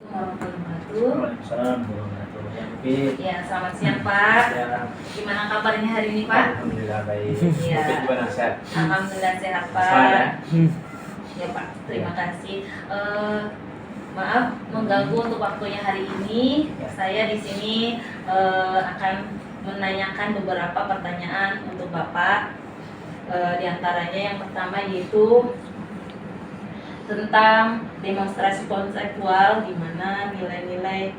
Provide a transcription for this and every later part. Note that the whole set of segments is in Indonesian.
Waalaikumsalam warahmatullahi wabarakatuh. Ya, selamat siang Pak. Ya, Gimana kabarnya hari ini Pak? alhamdulillah baik. Iya. Mungkin gimana sehat? Alhamdulillah sehat Semangat ya. Pak. Ya Pak, terima kasih. Maaf mengganggu untuk waktunya hari ini. Ya. Saya di sini akan menanyakan beberapa pertanyaan untuk Bapak. Di antaranya yang pertama yaitu tentang demonstrasi konseptual, di mana nilai-nilai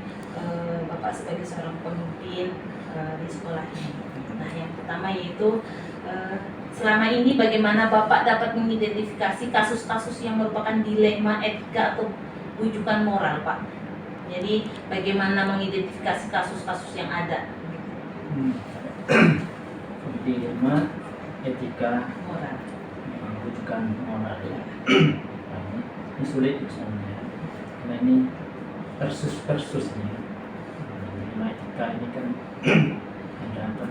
Bapak sebagai seorang pemimpin di sekolah ini. Nah, yang pertama yaitu selama ini bagaimana Bapak dapat mengidentifikasi kasus-kasus yang merupakan dilema etika atau rujukan moral, Pak? Jadi bagaimana mengidentifikasi kasus-kasus yang ada? Dilema etika Moral. rujukan moral ya. Ini sulit sebenarnya karena ini persus-persusnya. Dilema etika ini kan ada apa?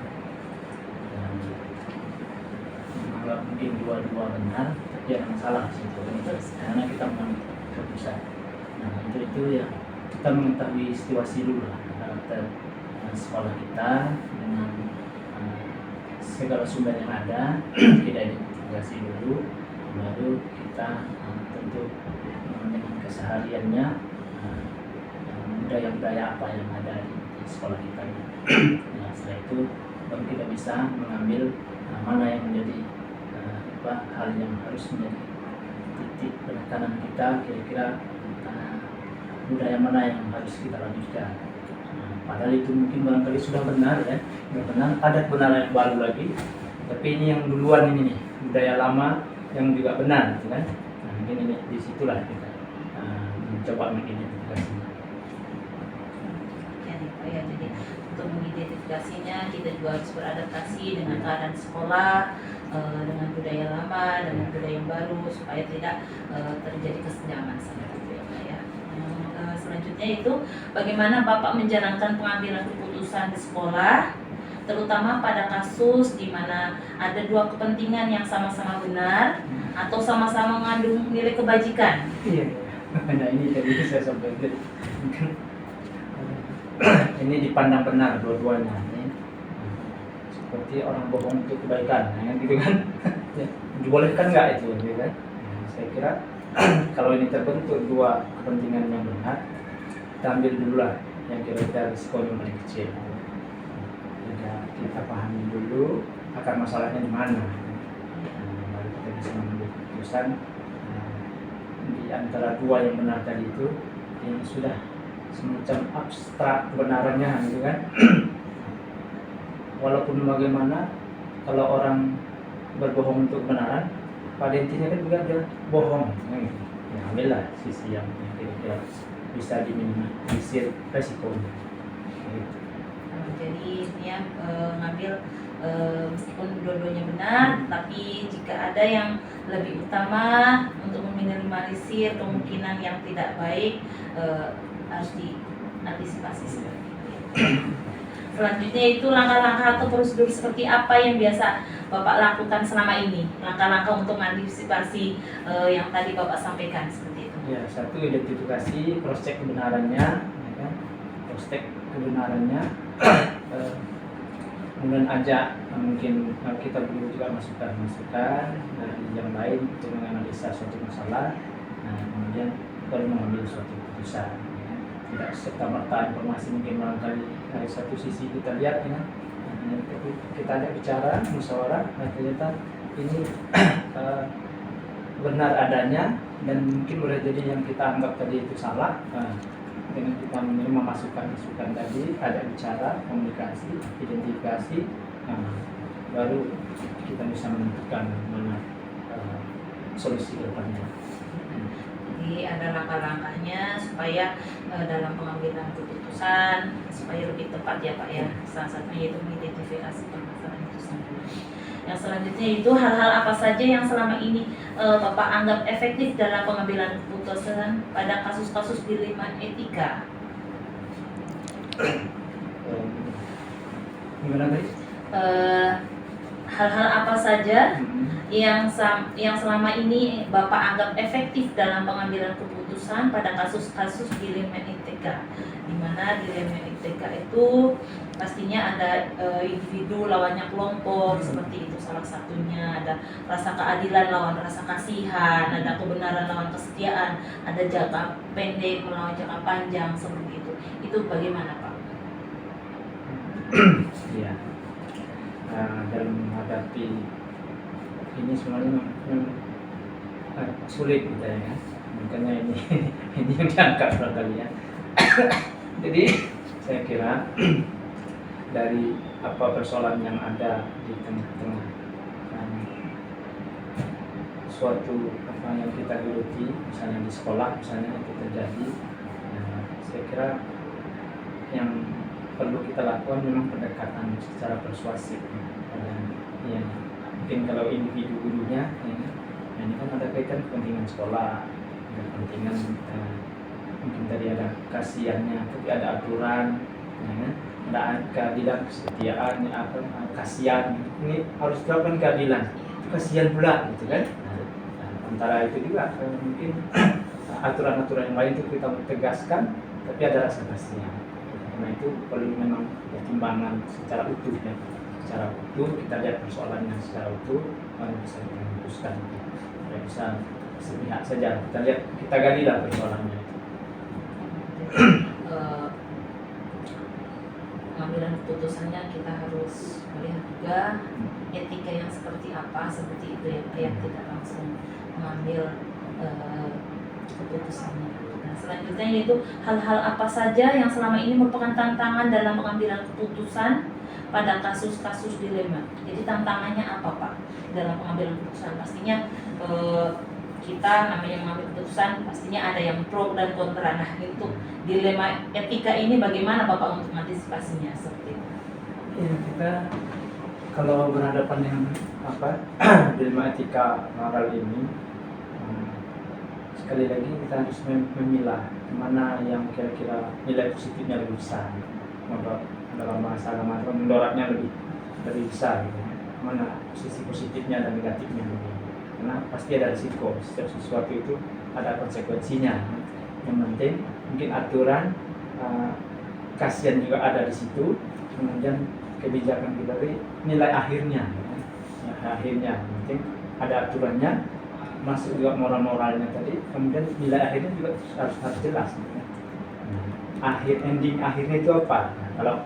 Menganggap mungkin dua-dua benar, tapi ada masalah di situ. Karena kita mengambil keputusan. Nah itu ya kita mengetahui situasi dulu lah karakter sekolah kita dengan segala sumber yang ada. Kita identifikasi dulu, baru kita tentu dengan kesehariannya budaya-budaya apa yang ada di sekolah kita. Nah, setelah itu baru kita bisa mengambil mana yang menjadi hal yang harus menjadi titik penekanan kita, kira-kira budaya mana yang harus kita lanjutkan. Padahal itu mungkin barangkali sudah benar ya, sudah benar, ada kebenaran yang baru lagi, tapi ini yang duluan ini nih, budaya lama yang juga benar, gitu kan? Nah, mungkin ini disitulah kita mencoba mengidentifikasi. Ya, jadi untuk mengidentifikasinya kita juga harus beradaptasi dengan keadaan sekolah, dengan budaya lama, dengan budaya yang baru, supaya tidak terjadi kesenjangan seperti itu ya Pak ya. Selanjutnya itu bagaimana Bapak menjalankan pengambilan keputusan di sekolah, terutama pada kasus di mana ada dua kepentingan yang sama-sama benar atau sama-sama mengandung nilai kebajikan. Iya, nah ini tadi saya sampaikan. Ini dipandang benar dua-duanya. Seperti orang bohong untuk kebaikan, kan gitu kan? Dibolehkan nggak itu, gitu kan? Saya kira kalau ini terbentuk dua kepentingan yang benar, kita ambil dulu lah yang kira-kira risiko yang paling kecil. Kita pahami dulu akar masalahnya di mana, baru kita bisa mengambil keputusan. Di antara dua yang benar tadi itu, yang sudah semacam abstrak kebenarannya, gitu kan? Walaupun bagaimana, kalau orang berbohong untuk kebenaran, pada intinya kan juga dia bohong. Ya, ambillah sisi yang kira-kira bisa diminimalisir resikonya. Gitu. Jadi dia ngambil meskipun dua-duanya benar, tapi jika ada yang lebih utama untuk meminimalisir kemungkinan yang tidak baik, harus diantisipasi seperti itu. Selanjutnya itu langkah-langkah atau prosedur seperti apa yang biasa Bapak lakukan selama ini? Langkah-langkah untuk mengantisipasi yang tadi Bapak sampaikan seperti itu. Ya, satu identifikasi, cross check kebenarannya, ya kan? Cross check kebenarannya. Kemudian ajak mungkin kita perlu juga masukan dari yang lain untuk menganalisa suatu masalah. Nah, kemudian baru mengambil suatu keputusan. Ya. Tidak serta-merta informasi mungkin barangkali dari satu sisi kita lihat, ya. Nah, kita ajak bicara, musyawarah, ternyata ini benar adanya dan mungkin boleh jadi yang kita anggap tadi itu salah. Dengan kita menerima masukan-masukan tadi, ada bicara, komunikasi, identifikasi, baru kita bisa menentukan mana solusi ke depannya. Jadi ada langkah-langkahnya supaya dalam pengambilan keputusan supaya lebih tepat ya Pak ya. Salah satunya yaitu mengidentifikasi permasalahan itu sendiri. Yang selanjutnya itu hal-hal apa saja yang selama ini Bapak anggap efektif dalam pengambilan keputusan pada kasus-kasus dilema etika? Gimana guys? Hal-hal apa saja yang selama ini Bapak anggap efektif dalam pengambilan keputusan pada kasus-kasus dilema etika, di mana dilema etika itu pastinya ada individu lawannya kelompok, seperti itu salah satunya, ada rasa keadilan lawan rasa kasihan, ada kebenaran lawan kesetiaan, ada jangka pendek melawan jangka panjang, seperti itu bagaimana Pak? Ya, dalam menghadapi ini sebenarnya memang sulit gitu ya kan, makanya ini ini yang diangkat barangkali ya. Jadi saya kira dari apa persoalan yang ada di tengah-tengah suatu apa yang kita geluti, misalnya di sekolah misalnya itu terjadi, saya kira yang perlu kita lakukan memang pendekatan secara persuasif dan ya, mungkin kalau individu gurunya ya, ini kan ada kaitan kepentingan sekolah, ada kepentingan mungkin tadi ada kasihannya, tapi ada aturan ya, ada keadilan, kesetiaan, apa kasihan, ini harus dilakukan keadilan, kasihan pula gitu kan. Antara itu juga mungkin aturan-aturan yang lain itu kita tegaskan, tapi ada rasa kasihan. Karena itu perlu memang pertimbangan secara utuh ya, secara utuh kita lihat persoalannya secara utuh, baru bisa kita memutuskan. Tidak bisa sepihak saja, kita lihat, kita galilah persoalannya. Pengambilan keputusannya kita harus melihat juga etika yang seperti apa, seperti itu yang tidak langsung mengambil keputusannya. Nah, selanjutnya yaitu hal-hal apa saja yang selama ini merupakan tantangan dalam pengambilan keputusan pada kasus-kasus dilema. Jadi tantangannya apa Pak dalam pengambilan keputusan? Pastinya kita namanya mengambil keputusan pastinya ada yang pro dan kontra. Nah itu dilema etika ini bagaimana Bapak untuk mengantisipasinya seperti itu? Ya, kita kalau berhadapan dengan apa dilema etika moral ini, sekali lagi kita harus memilah mana yang kira-kira nilai positifnya lebih besar, dalam bahasa agama itu mendoratnya lebih besar gitu. Mana sisi positifnya dan negatifnya lebih, karena pasti ada risiko, setiap sesuatu itu ada konsekuensinya. Yang penting mungkin aturan, kasihan juga ada di situ, kemudian kebijakan kita nilai akhirnya ya, akhirnya penting ada aturannya, masuk juga moral-moralnya tadi, kemudian nilai akhirnya juga harus jelas ya. Ending akhirnya itu apa? Nah, kalau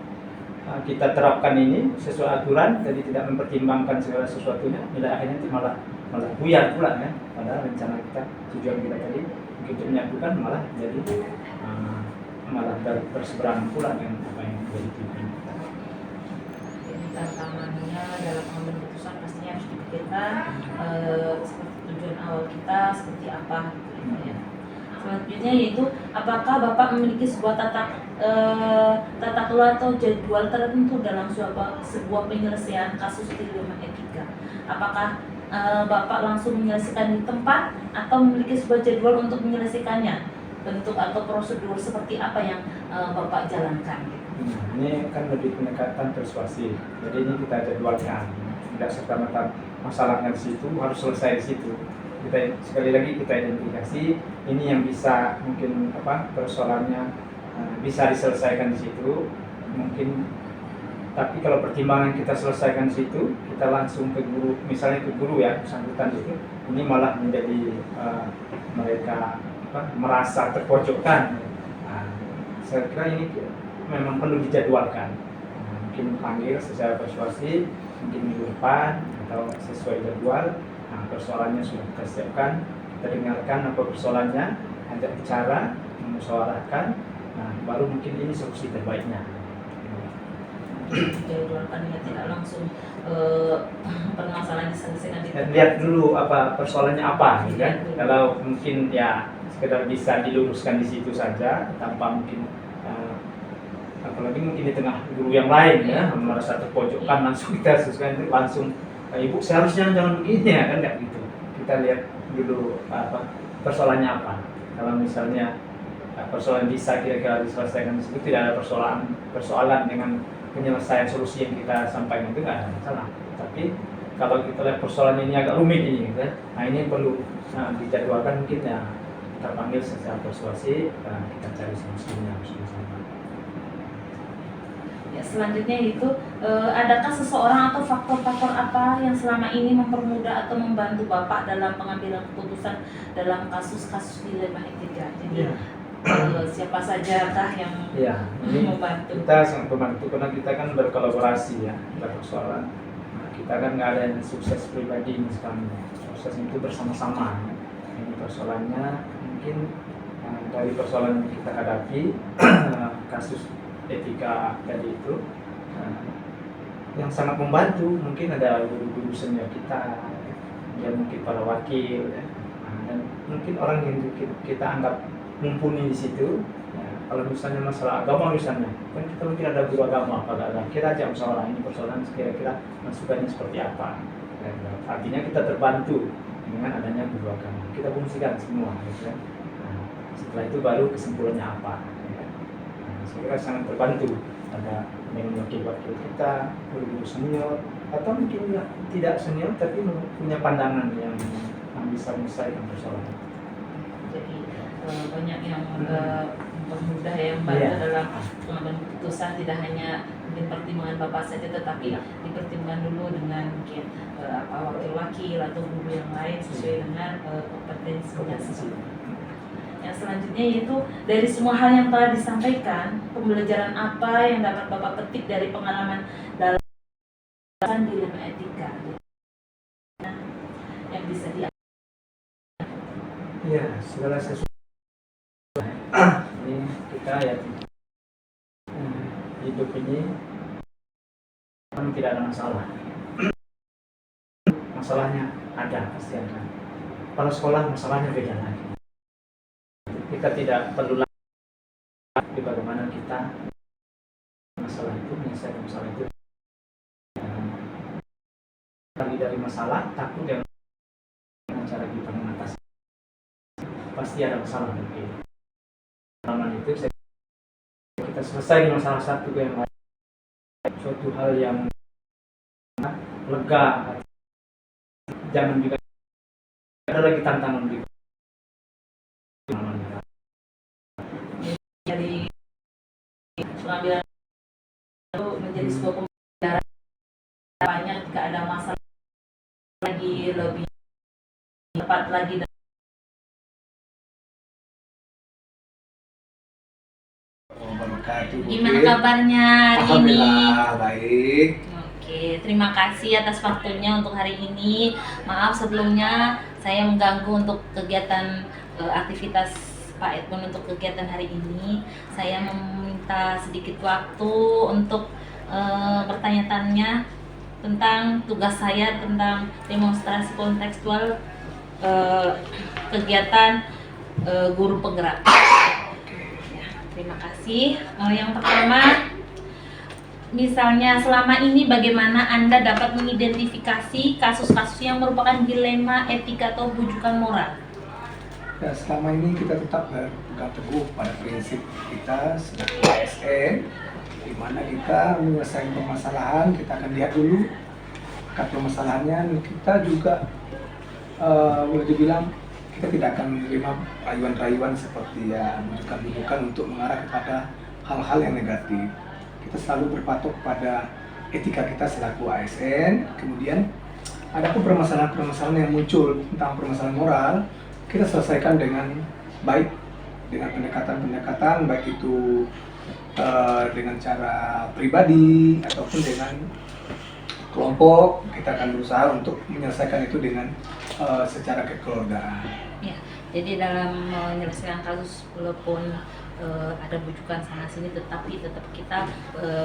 kita terapkan ini sesuai aturan, jadi tidak mempertimbangkan segala sesuatunya, nilai akhirnya itu malah buyar pula kan, padahal rencana kita, tujuan kita tadi untuk menyatukan malah jadi malah berseberangan pula dengan apa yang menjadi tujuan kita. Jadi tantangannya dalam pengambilan keputusan pastinya harus dipikirkan seperti tujuan awal kita seperti apa gitu ya. Selanjutnya yaitu apakah Bapak memiliki sebuah tata kelola atau jadwal tertentu dalam sebuah penyelesaian kasus dilema etika? Apakah Bapak langsung menyelesaikan di tempat atau memiliki sebuah jadwal untuk menyelesaikannya? Bentuk atau prosedur seperti apa yang Bapak jalankan? Ini kan lebih pendekatan persuasif. Jadi ini kita jadwalkan. Tidak serta-merta masalahnya di situ harus selesai di situ. Kita sekali lagi kita identifikasi ini yang bisa mungkin apa persoalannya bisa diselesaikan di situ. Mungkin tapi kalau pertimbangan kita selesaikan di situ, kita langsung ke guru, misalnya ke guru ya, bersangkutan itu, ini malah menjadi mereka merasa terpojokkan. Saya kira ini memang perlu dijadwalkan. Mungkin panggil secara persuasif, mungkin minggu depan atau sesuai jadwal. Persoalannya sudah kita siapkan, kita dengarkan apa persoalannya, ajak bicara, memusyawarahkan. Baru mungkin ini solusi terbaiknya. Dijadwalkan ya, tidak langsung permasalahan diselesaikan. Lihat dulu apa persoalannya apa, gitu kan? Kalau mungkin ya sekedar bisa diluruskan di situ saja tanpa mungkin apalagi mungkin di tengah guru yang lain ya merasa terpojokkan, langsung kita sesuaikan itu langsung ibu seharusnya jangan begini ya kan, nggak gitu. Kita lihat dulu apa persoalannya apa. Kalau misalnya persoalan bisa kira-kira diselesaikan di situ, tidak ada persoalan dengan penyelesaian solusi yang kita sampaikan, itu nggak ada masalah. Tapi kalau kita lihat persoalan ini agak rumit ini gitu ya. Nah ini perlu dijadwalkan mungkin ya, kita panggil secara persuasif, kita cari solusinya bersama-sama. Ya, selanjutnya itu adakah seseorang atau faktor-faktor apa yang selama ini mempermudah atau membantu Bapak dalam pengambilan keputusan dalam kasus-kasus dilema etika? Jadi siapa sajakah yang ini membantu? Kita sangat membantu karena kita kan berkolaborasi ya, kita persoalan. Kita kan nggak ada yang sukses pribadi misalnya, sukses itu bersama-sama. Ini persoalannya mungkin dari persoalan yang kita hadapi kasus etika tadi itu yang sangat membantu mungkin ada guru-guru senior kita, dia mungkin para wakil ya. Dan mungkin orang yang kita anggap mumpuni di situ ya. Kalau misalnya masalah agama misalnya kan kita mungkin ada guru agama, kita ajak musyawarah ini persoalan kira-kira masukannya seperti apa ya. Artinya kita terbantu dengan adanya guru agama, kita fungsikan semua gitu ya. Setelah itu baru kesimpulannya apa ya. Saya kira sangat terbantu ada yang wakil-wakil kita, guru-guru senior atau mungkin tidak senior tapi punya pandangan yang bisa menyelesaikan persoalan. Jadi banyak yang mempermudah yang membantu dalam pengambilan keputusan, tidak hanya mungkin pertimbangan Bapak saja tetapi dipertimbangkan dulu dengan mungkin wakil-wakil atau guru yang lain sesuai dengan kompetensinya. Yang selanjutnya yaitu dari semua hal yang telah disampaikan, pembelajaran apa yang dapat Bapak petik dari pengalaman dalam dilema etika yang bisa ya segala sesuatu ini kita ya hidup ini memang tidak ada masalah. Masalahnya ada, pasti ada. Kalau sekolah masalahnya beda lagi. Kita tidak perlu lagi bagaimana kita menyelesaikan masalah itu lagi dari masalah, takut dengan cara kita mengatasi. Pasti ada masalah mungkin. Pengalaman itu kita selesai masalah satu ke yang lain, suatu hal yang lega. Jangan juga ada lagi tantangan juga. Dari pengambilan itu menjadi sebuah pembelajaran, banyak jika ada masalah lagi lebih tepat lagi. Gimana kabarnya hari ini? Alhamdulillah baik. Oke, terima kasih atas waktunya untuk hari ini. Maaf sebelumnya saya mengganggu untuk kegiatan aktivitas Pak Edmund untuk kegiatan hari ini. Saya meminta sedikit waktu untuk bertanya-tanya tentang tugas saya tentang demonstrasi kontekstual kegiatan guru penggerak. Ya, terima kasih. Yang pertama, misalnya selama ini bagaimana Anda dapat mengidentifikasi kasus-kasus yang merupakan dilema etika atau bujukan moral? Ya, selama ini kita tetap berpegang teguh pada prinsip kita sebagai ASN, di mana kita menyelesaikan permasalahan, kita akan lihat dulu akar permasalahannya. Kita juga boleh dibilang kita tidak akan menerima rayuan-rayuan seperti ya bujukan-bujukan untuk mengarah kepada hal-hal yang negatif. Kita selalu berpatok pada etika kita selaku ASN. Kemudian ada pun permasalahan-permasalahan yang muncul tentang permasalahan moral, kita selesaikan dengan baik, dengan pendekatan-pendekatan, baik itu dengan cara pribadi ataupun dengan kelompok. Kita akan berusaha untuk menyelesaikan itu dengan secara kekeluargaan. Ya, jadi dalam menyelesaikan kasus walaupun ada bujukan sana sini, tetapi tetap kita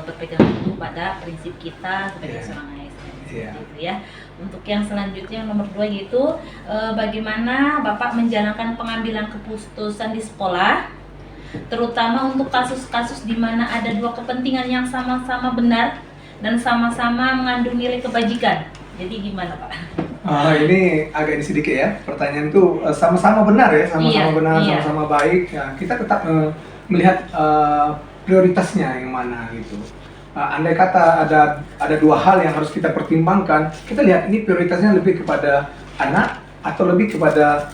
berpegang teguh pada prinsip kita sebagai seorang ASN. Gitu ya. Untuk yang selanjutnya yang nomor 2 yaitu bagaimana Bapak menjalankan pengambilan keputusan di sekolah, terutama untuk kasus-kasus di mana ada dua kepentingan yang sama-sama benar dan sama-sama mengandung nilai kebajikan. Jadi gimana Pak? Ini agak sedikit ya, pertanyaan itu sama-sama benar ya, sama-sama benar, sama-sama baik. Ya, kita tetap melihat prioritasnya yang mana gitu. andai kata ada dua hal yang harus kita pertimbangkan, kita lihat ini prioritasnya lebih kepada anak atau lebih kepada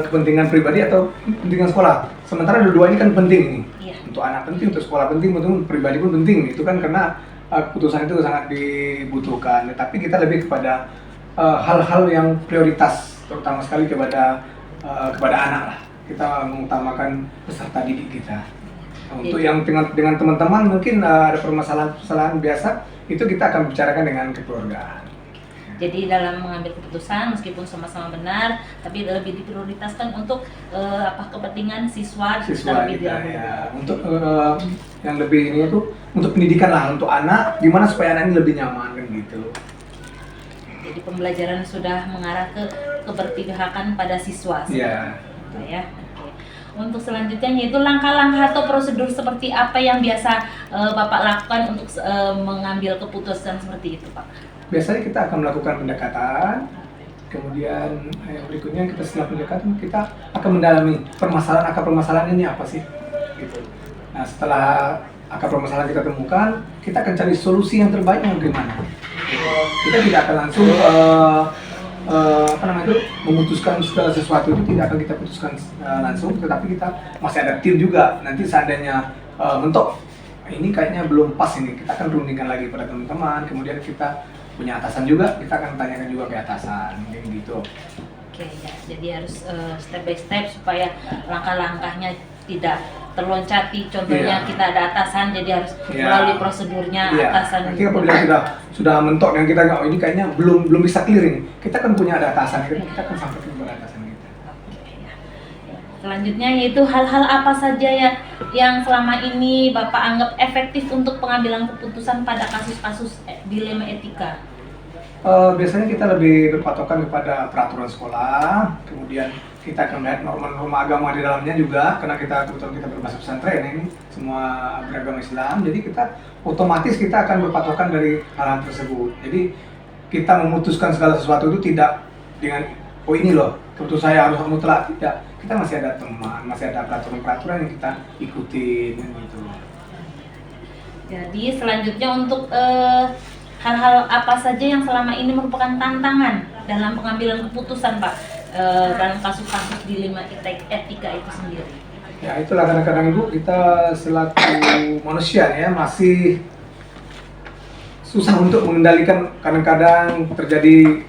kepentingan pribadi atau kepentingan sekolah. Sementara dua-dua ini kan penting ini. Iya. Untuk anak penting, untuk sekolah penting, untuk pribadi pun penting. Itu kan karena keputusan itu sangat dibutuhkan. Tapi kita lebih kepada hal-hal yang prioritas, terutama sekali kepada anak lah. Kita mengutamakan peserta didik kita. Untuk yang dengan teman-teman mungkin ada permasalahan biasa, itu kita akan bicarakan dengan kekeluargaan. Jadi dalam mengambil keputusan meskipun sama-sama benar, tapi lebih diprioritaskan untuk kepentingan siswa terlebih kita, dahulu. ya. Untuk yang lebih ini itu untuk pendidikan lah, untuk anak, gimana supaya anak ini lebih nyaman kan gitu. Jadi pembelajaran sudah mengarah ke keberpihakan pada siswa. Iya. Ya. Oke. Untuk selanjutnya yaitu langkah-langkah atau prosedur seperti apa yang biasa Bapak lakukan untuk mengambil keputusan seperti itu, Pak? Biasanya kita akan melakukan pendekatan, kemudian yang berikutnya kita setelah pendekatan kita akan mendalami akar permasalahan ini apa sih, gitu. Nah setelah akar permasalahan kita temukan, kita akan cari solusi yang terbaiknya bagaimana. Kita tidak akan langsung memutuskan segala sesuatu itu tidak akan kita putuskan langsung, tetapi kita masih ada tim juga. Nanti seandainya mentok ini kayaknya belum pas ini, kita akan rundingkan lagi pada teman-teman, kemudian kita punya atasan juga, kita akan tanyakan juga ke atasan, gitu. Oke ya, jadi harus step by step supaya langkah-langkahnya tidak terloncati. Contohnya kita ada atasan, jadi harus melalui prosedurnya atasan. Nanti apabila sudah mentok dan kita ini kayaknya belum bisa clear ini, kita kan punya ada atasan, kita akan sampaikan kepada atasan kita. Oke, ya. Selanjutnya yaitu hal-hal apa saja ya yang selama ini Bapak anggap efektif untuk pengambilan keputusan pada kasus-kasus dilema etika? Biasanya kita lebih berpatokan kepada peraturan sekolah, kemudian kita akan melihat norma-norma agama di dalamnya juga, karena kebetulan kita berbasis pesantren ini semua beragama Islam, jadi otomatis kita akan berpatokan dari hal-hal tersebut. Jadi kita memutuskan segala sesuatu itu tidak dengan ini loh, keputusan saya harus mutlak, tidak. Kita masih ada teman, masih ada peraturan-peraturan yang kita ikutin gitu. Jadi selanjutnya untuk hal-hal apa saja yang selama ini merupakan tantangan dalam pengambilan keputusan, Pak, dalam kasus-kasus dilema etika itu sendiri? Ya itulah kadang-kadang Ibu, kita selaku manusia ya masih susah untuk mengendalikan. Kadang-kadang terjadi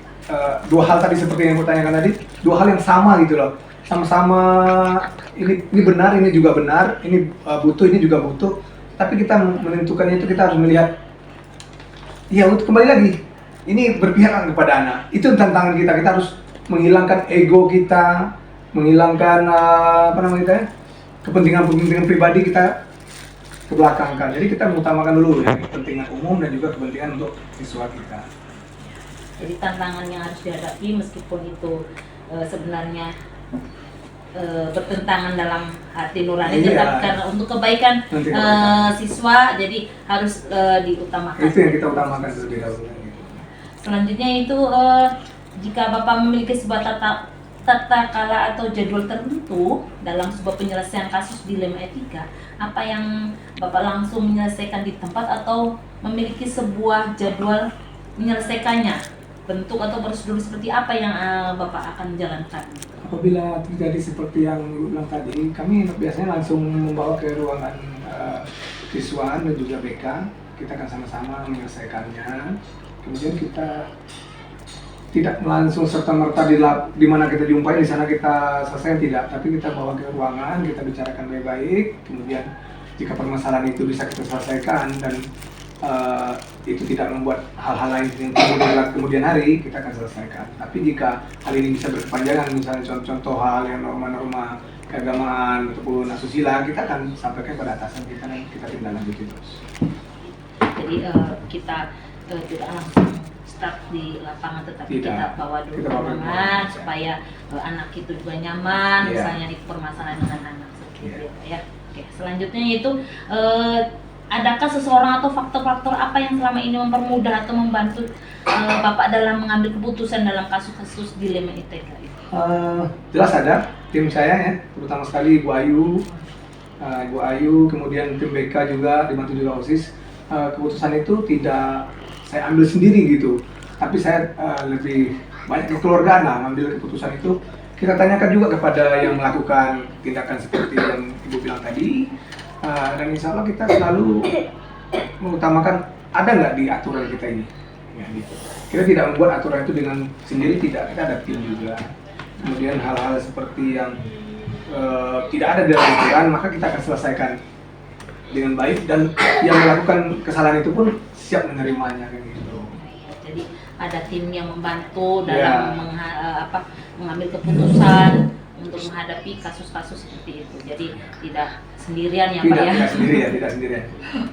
dua hal tadi seperti yang aku tanyakan tadi, dua hal yang sama gitu loh, sama-sama ini benar, ini juga benar, ini butuh, ini juga butuh, tapi kita menentukannya itu kita harus melihat. Iya, untuk kembali lagi, ini berpihak kepada anak. Itu tantangan kita. Kita harus menghilangkan ego kita, menghilangkan kepentingan pribadi kita kebelakangkan. Jadi kita mengutamakan dulu ya, kepentingan umum dan juga kepentingan untuk siswa kita. Jadi tantangan yang harus dihadapi meskipun itu sebenarnya bertentangan dalam hati nurani, tetapi karena untuk kebaikan siswa, jadi harus diutamakan. Itu yang kita utamakan terlebih dahulu. Selanjutnya itu jika Bapak memiliki sebuah tata kala atau jadwal tertentu dalam sebuah penyelesaian kasus dilema etika, apa yang Bapak langsung menyelesaikan di tempat atau memiliki sebuah jadwal menyelesaikannya? Bentuk atau prosedur seperti apa yang Bapak akan jalankan? Apabila terjadi seperti yang bilang tadi, kami biasanya langsung membawa ke ruangan siswa dan juga BK. Kita akan sama-sama menyelesaikannya. Kemudian kita tidak langsung serta-merta di mana kita jumpai di sana kita selesai, tidak. Tapi kita bawa ke ruangan, kita bicarakan baik-baik. Kemudian jika permasalahan itu bisa kita selesaikan dan itu tidak membuat hal-hal lain yang kemudian hari, kita akan selesaikan. Tapi jika hal ini bisa berkepanjangan, misalnya contoh hal yang norma-norma keagamaan ataupun asusila, kita akan sampaikan pada atasan kita dan kita tindak lanjuti terus. Jadi kita tidak langsung start di lapangan, tetapi kita bawa dulu ke ruangan supaya anak itu juga nyaman, misalnya itu permasalahan dengan anak seperti itu ya. Oke, selanjutnya yaitu adakah seseorang atau faktor-faktor apa yang selama ini mempermudah atau membantu Bapak dalam mengambil keputusan dalam kasus-kasus dilema etika itu? Jelas ada, tim saya ya, terutama sekali Ibu Ayu, kemudian tim BK juga, dibantu juga OSIS. keputusan itu tidak saya ambil sendiri gitu, tapi saya lebih banyak kekeluargaan lah mengambil keputusan itu. Kita tanyakan juga kepada yang melakukan tindakan seperti yang Ibu bilang tadi, dan insya Allah kita selalu mengutamakan ada nggak di aturan kita ini. Ya, gitu. Kita tidak membuat aturan itu dengan sendiri, tidak, kita ada tim juga. Kemudian hal-hal seperti yang tidak ada dalam aturan, maka kita akan selesaikan dengan baik, dan yang melakukan kesalahan itu pun siap menerimanya kan gitu. Jadi ada tim yang membantu dalam mengambil keputusan untuk menghadapi kasus-kasus seperti itu. Jadi tidak sendirian ya Pak ya? Tidak sendirian.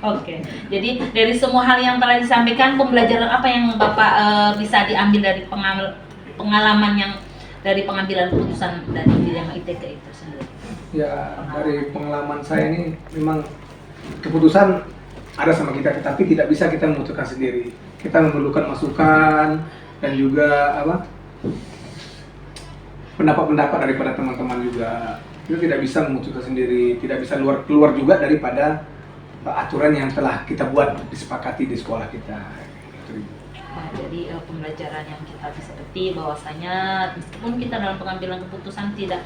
Oke, jadi dari semua hal yang telah disampaikan, pembelajaran apa yang Bapak bisa diambil dari pengalaman yang dari pengambilan keputusan dari bidang ITK itu sendiri? Ya, dari pengalaman saya ini memang keputusan ada sama kita, tapi tidak bisa kita memutuskan sendiri. Kita memerlukan masukan dan juga pendapat-pendapat daripada teman-teman juga. Itu tidak bisa memutuskan sendiri, tidak bisa keluar juga daripada aturan yang telah kita buat, disepakati di sekolah kita. Jadi pembelajaran yang kita bisa petik bahwasanya meskipun kita dalam pengambilan keputusan tidak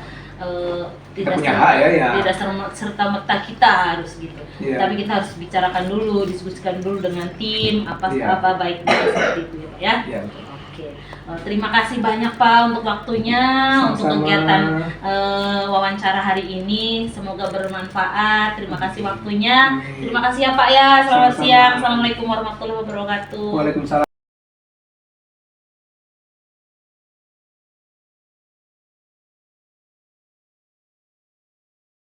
serta merta kita harus gitu, tapi kita harus bicarakan dulu, diskusikan dulu dengan tim apa baiknya seperti itu ya Pak ya. Oke, terima kasih banyak Pak untuk waktunya. Sama-sama. Untuk kegiatan wawancara hari ini, semoga bermanfaat. Terima kasih waktunya. Terima kasih ya Pak ya. Selamat siang. Assalamualaikum warahmatullahi wabarakatuh. Waalaikumsalam.